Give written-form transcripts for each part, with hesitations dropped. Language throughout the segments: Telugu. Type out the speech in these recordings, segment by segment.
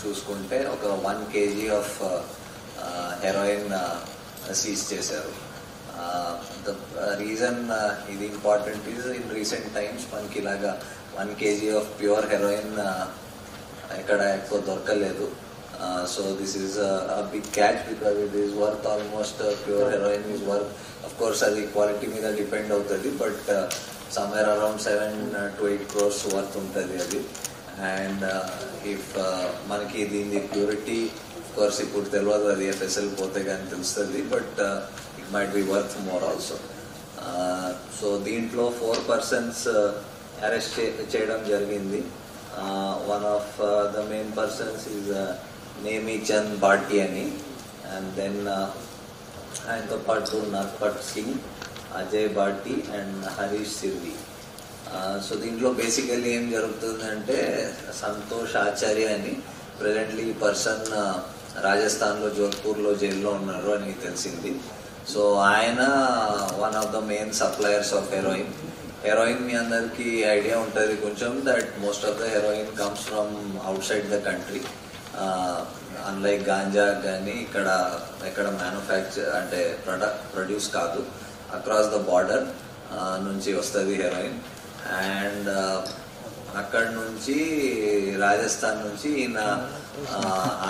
చూసుకుంటే ఒక 1 kg ఆఫ్ హెరోయిన్ సీజ్ చేశారు. ద రీజన్ ఇది important is in recent times మనకి ఇలాగా 1 kg ఆఫ్ ప్యూర్ హెరోయిన్ ఎక్కడ ఎక్కువ దొరకలేదు. So this is a big catch because it is worth almost pure heroin is worth, of course అది క్వాలిటీ మీద డిపెండ్ అవుతుంది, but somewhere around 7 to 8 crores worth ఉంటుంది అది. అండ్ ఇఫ్ మనకి దీని ప్యూరిటీ కోర్స్ ఇప్పుడు తెలియదు, అది FSL పోతే కానీ తెలుస్తుంది, but it might be worth more also. So దీంట్లో 4 persons అరెస్ట్ చేయడం జరిగింది. One of the main persons is Nemichand Bhati అని, అండ్ దెన్ ఆయనతో పాటు నర్పట్ సింగ్, అజయ్ భాటి అండ్ హరీష్ సిర్వి. సో దీంట్లో బేసికల్లీ ఏం జరుగుతుందంటే సంతోష్ ఆచార్య అని ప్రెజెంట్లీ ఈ పర్సన్ రాజస్థాన్లో జోధ్పూర్లో జైల్లో ఉన్నారు అని తెలిసింది. సో ఆయన one of the main suppliers of heroin. Heroin మీ అందరికీ ఐడియా ఉంటుంది కొంచెం, that most of the heroin comes from outside the country. Unlike ganja కానీ ఎక్కడ మ్యానుఫ్యాక్చర్ అంటే ప్రొడ్యూస్ కాదు, అక్రాస్ ద బార్డర్ నుంచి వస్తుంది హెరోయిన్. అండ్ అక్కడ నుంచి రాజస్థాన్ నుంచి ఈయన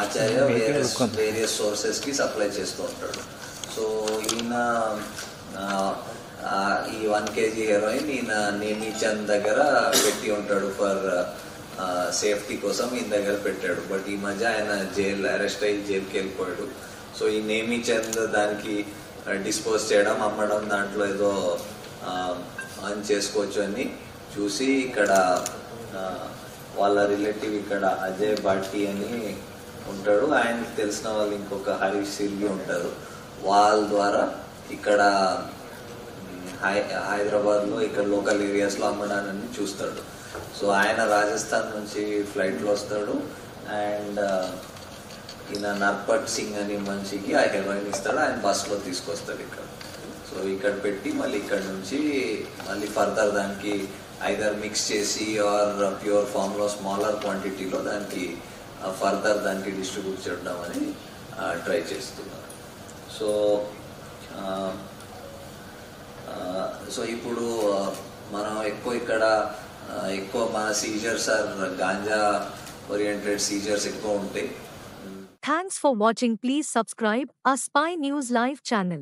ఆచార్య వేరియస్ సోర్సెస్కి సప్లై చేస్తూ ఉంటాడు. సో ఈయన ఈ 1 kg హెరోయిన్ ఈయన నేమిచంద్ దగ్గర పెట్టి ఉంటాడు, ఫర్ సేఫ్టీ కోసం ఈయన దగ్గర పెట్టాడు. బట్ ఈ మధ్య ఆయన అరెస్ట్ అయ్యి జైలుకి వెళ్ళిపోయాడు. సో ఈ నేమిచంద్ దానికి డిస్పోజ్ చేయడం, అమ్మడం, దాంట్లో ఏదో అర్న్ చేసుకోవచ్చు అని చూసి ఇక్కడ వాళ్ళ రిలేటివ్ ఇక్కడ అజయ్ భాటి అని ఉంటాడు, ఆయనకి తెలిసిన వాళ్ళు ఇంకొక హరీష్ సిర్వి ఉంటారు. వాళ్ళ ద్వారా ఇక్కడ హైదరాబాద్లో ఇక్కడ లోకల్ ఏరియాస్లో అమ్మడాన్ని చూస్తాడు. సో ఆయన రాజస్థాన్ నుంచి ఫ్లైట్లో వస్తాడు, అండ్ ఈయన నర్పట్ సింగ్ అని మనిషికి ఆ హెరోయిన్ ఇస్తాడు, ఆయన బస్లో తీసుకొస్తాడు ఇక్కడ. సో ఇక్కడ పెట్టి మళ్ళీ ఇక్కడ నుంచి మళ్ళీ ఫర్దర్ దానికి ఐదర్ మిక్స్ చేసి ఆర్ ప్యూర్ ఫామ్లో స్మాలర్ క్వాంటిటీలో దానికి ఫర్దర్ దానికి డిస్ట్రిబ్యూట్ చేయడం అని ట్రై చేస్తున్నారు. సో ఇప్పుడు మనం ఎక్కువ మన seizures are ganja oriented seizures ఎక్కువ ఉంటాయి. Thanks for watching. Please subscribe our Spy News Live channel.